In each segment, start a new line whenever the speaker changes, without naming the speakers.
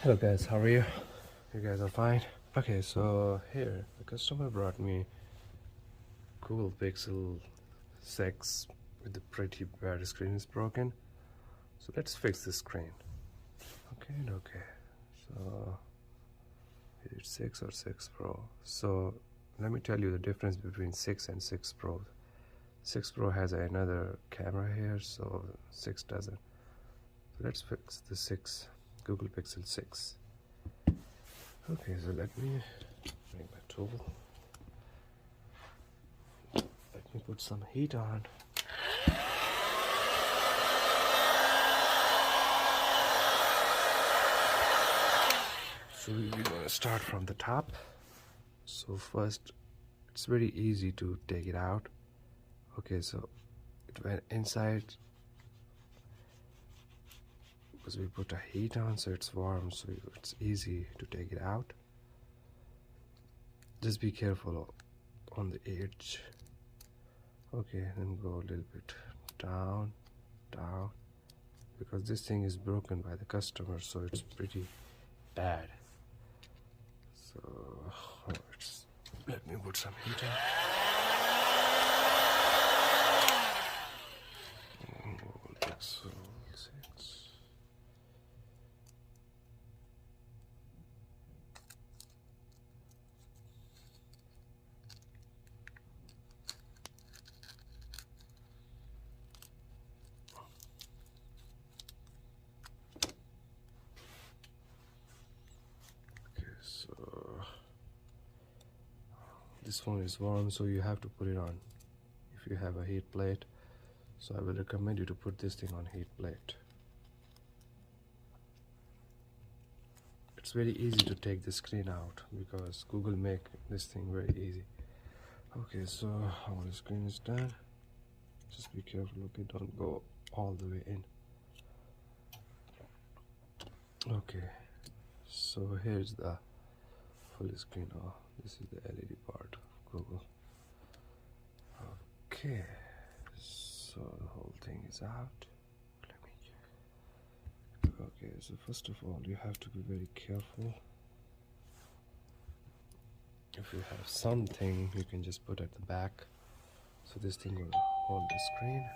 Hello guys, how are you? You guys are fine? Okay, so here the customer brought me Google Pixel 6 with the pretty bad screen is broken. So let's fix the screen. Okay. So it's 6 or 6 Pro. So let me tell you the difference between 6 and 6 Pro. 6 Pro has another camera here, so 6 doesn't. So let's fix the 6 Google Pixel 6. Okay, so let me bring my tool. Let me put some heat on. So we're gonna start from the top. So first, it's very easy to take it out. Okay, so it went inside because we put a heat on, so it's warm, so it's easy to take it out. Just be careful on the edge. Okay, then go a little bit down, because this thing is broken by the customer, so it's pretty bad. So let me put some heat on. Google Pixel 6. So this phone is warm, so you have to put it on if you have a heat plate. So I will recommend you to put this thing on heat plate. It's very easy to take the screen out because Google make this thing very easy. Okay, so our screen is done. Just be careful, okay, don't go all the way in. Okay, so here's the full screen. Oh, this is the LED part of Google. Okay, so the whole thing is out. Let me check. Okay, so first of all, you have to be very careful. If you have something, you can just put at the back, so this thing will hold the screen.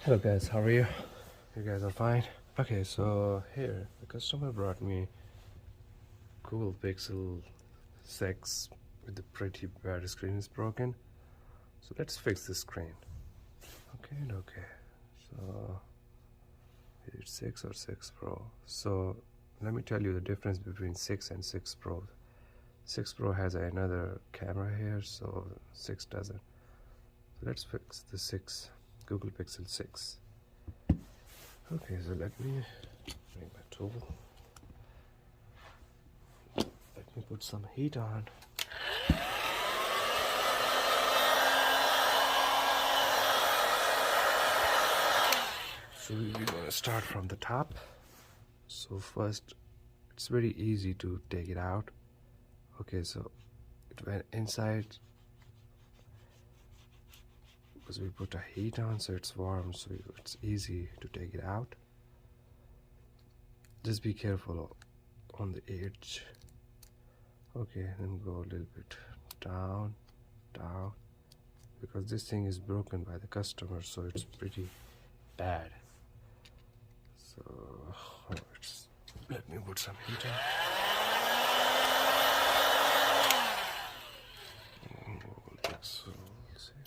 Hello guys, how are you? You guys are fine? Okay, so here the customer brought me Google Pixel 6 with the pretty bad screen is broken. So let's fix the screen. Okay. So it's 6 or 6 Pro. So let me tell you the difference between 6 and 6 Pro. 6 Pro has another camera here, so 6 doesn't. So let's fix the 6 Google Pixel 6. Okay, so let me bring my tool. Let me put some heat on. So we're gonna start from the top. So first, it's very easy to take it out. Okay, so it went inside because we put a heat on, so it's warm, so it's easy to take it out. Just be careful on the edge. Okay, then go a little bit down, because this thing is broken by the customer, so it's pretty bad. So let me put some heat on. Google Pixel 6.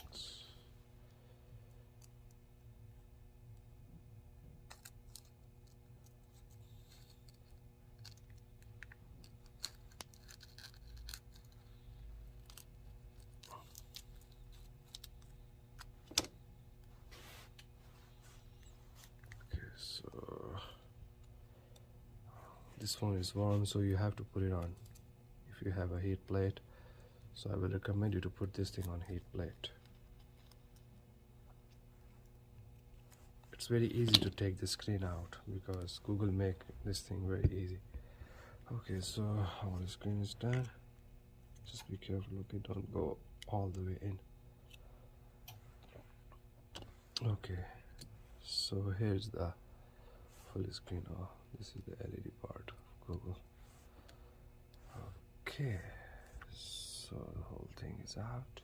So this phone is warm, so you have to put it on if you have a heat plate. So I will recommend you to put this thing on heat plate. It's very easy to take the screen out because Google make this thing very easy. Okay, so our screen is done. Just be careful, okay, don't go all the way in. Okay, so here's the full screen. Oh, this is the LED part of Google. Okay, so the whole thing is out.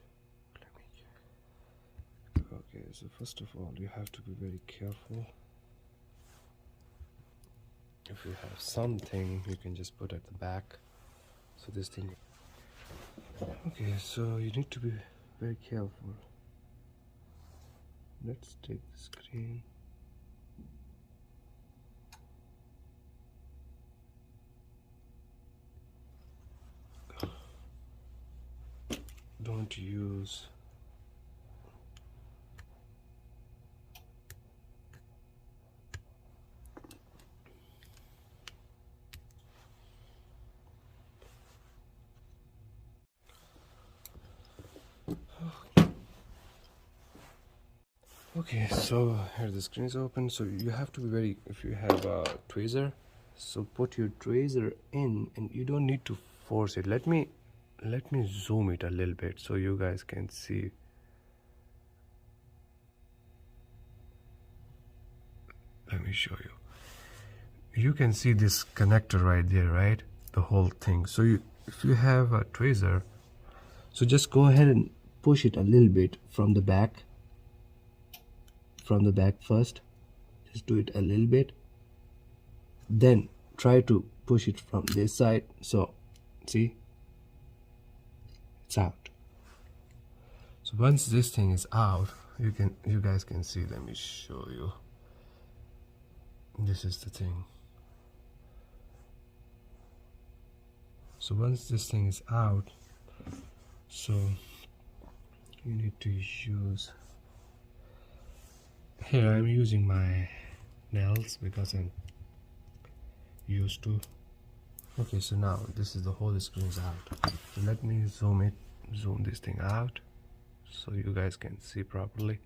Let me check. Okay, so first of all, you have to be very careful. If you have something, you can just put at the back. So this thing. Okay, so you need to be very careful. Let's take the screen. Don't use okay, so here the screen is open. So you have to be very, if you have a tweezer, so put your tweezer in and you don't need to force it. Let me zoom it a little bit so you guys can see. Let me show you. You can see this connector right there, right? The whole thing. So if you have a tweezer, so just go ahead and push it a little bit from the back. From the back first. Just do it a little bit. Then try to push it from this side. So see, it's out. So once this thing is out, you guys can see. Let me show you. This is the thing. So once this thing is out, so you need to use, here I'm using my nails because I'm used to. Okay, so now this is the whole screen is out. So let me zoom this thing out so you guys can see properly.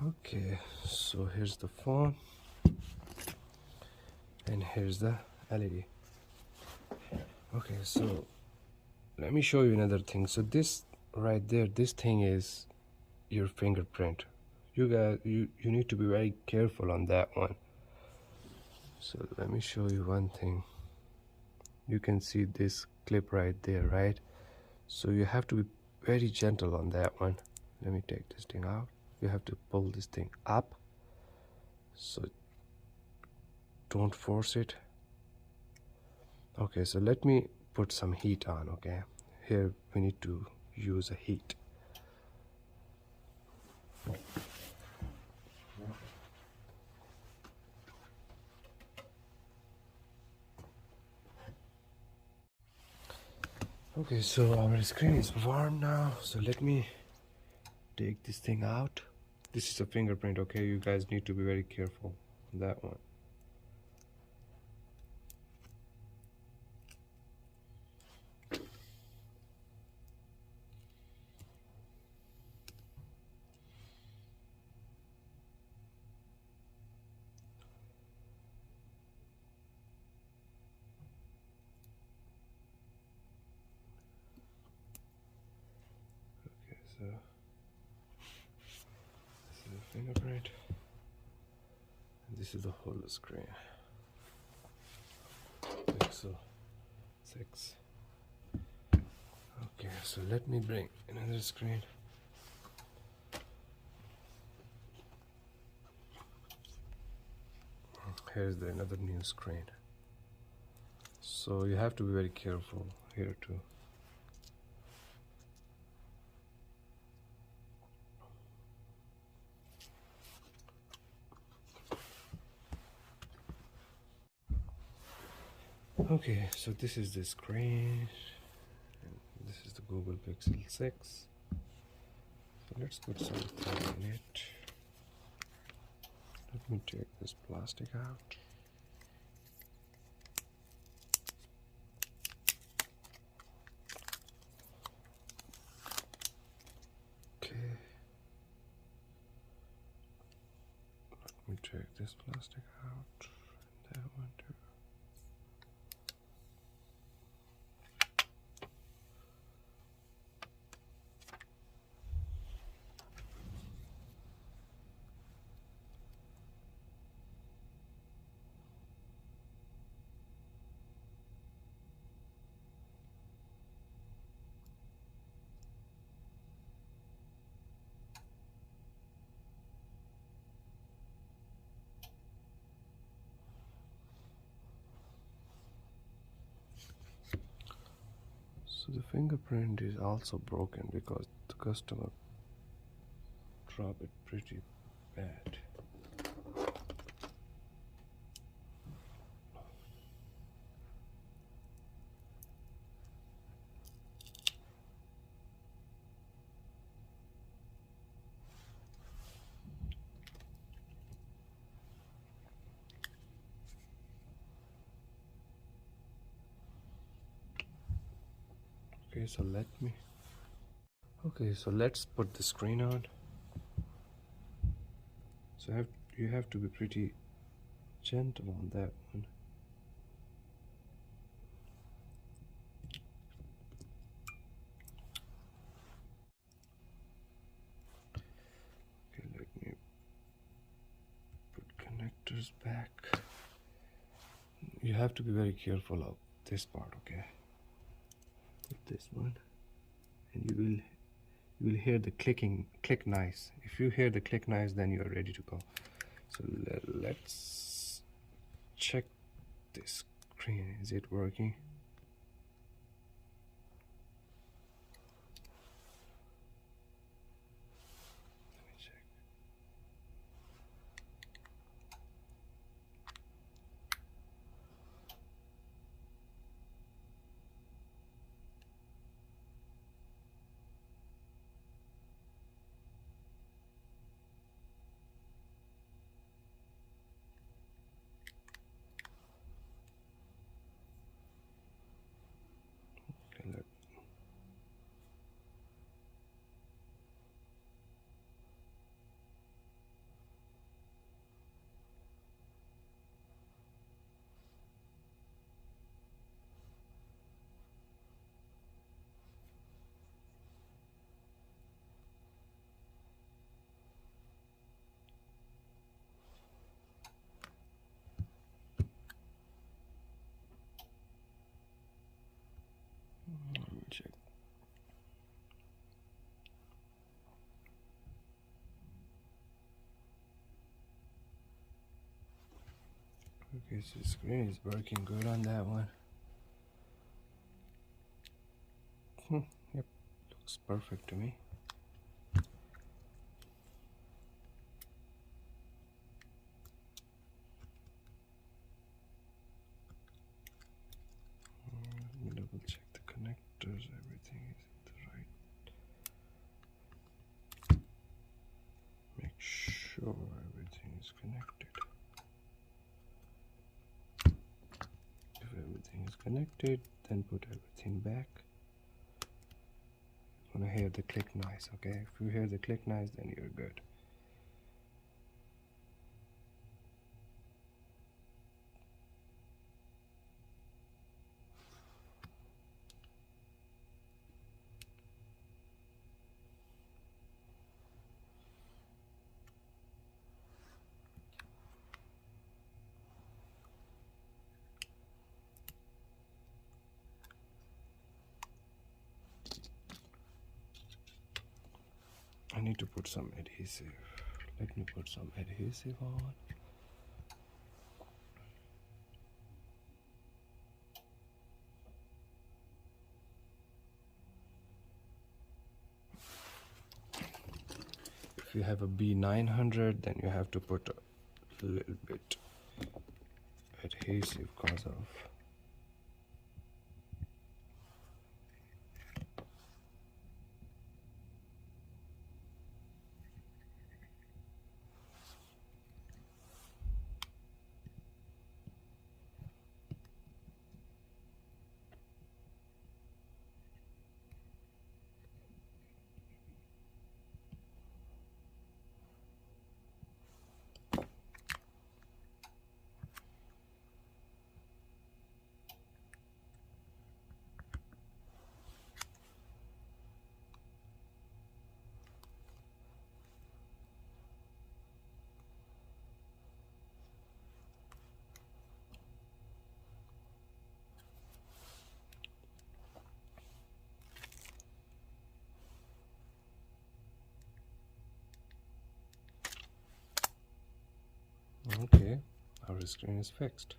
Okay, so here's the phone and here's the LED. Okay, so let me show you another thing. So this right there, this thing is your fingerprint. You guys, you need to be very careful on that one. So let me show you one thing. You can see this clip right there, right? So you have to be very gentle on that one. Let me take this thing out. You have to pull this thing up, so don't force it. Okay, so let me put some heat on. Okay, here we need to use a heat. Okay, so our screen is warm now, so let me take this thing out. This is a fingerprint. Okay, you guys need to be very careful on that one. Okay, so this is a fingerprint and this is the whole screen. Pixel 6. Okay, so let me bring another screen. Here's another new screen. So you have to be very careful here too. Okay, so this is the screen and this is the Google Pixel 6. So let's put something in it. Let me take this plastic out. Okay. Let me take this plastic out. And that one too. So the fingerprint is also broken because the customer dropped it pretty bad. Okay, so let's put the screen on. So you have to be pretty gentle on that one. Okay, let me put connectors back. You have to be very careful of this part, okay? With this one, and you will hear the click nice. If you hear the click nice, then you are ready to go. So let's check this screen. Is it working? Let me check. Okay, let me check. Okay, so the screen is working good on that one. Yep, looks perfect to me. Let me double check the connectors. Everything is in the right. Make sure everything is connected. If everything is connected, then put everything back. You're gonna hear the click nice, okay? If you hear the click nice, then you're good. I need to put some adhesive. Let me put some adhesive on. If you have a B900, then you have to put a little bit adhesive because of okay, our screen is fixed.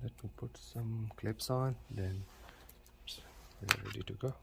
let me put some clips on, then we're ready to go.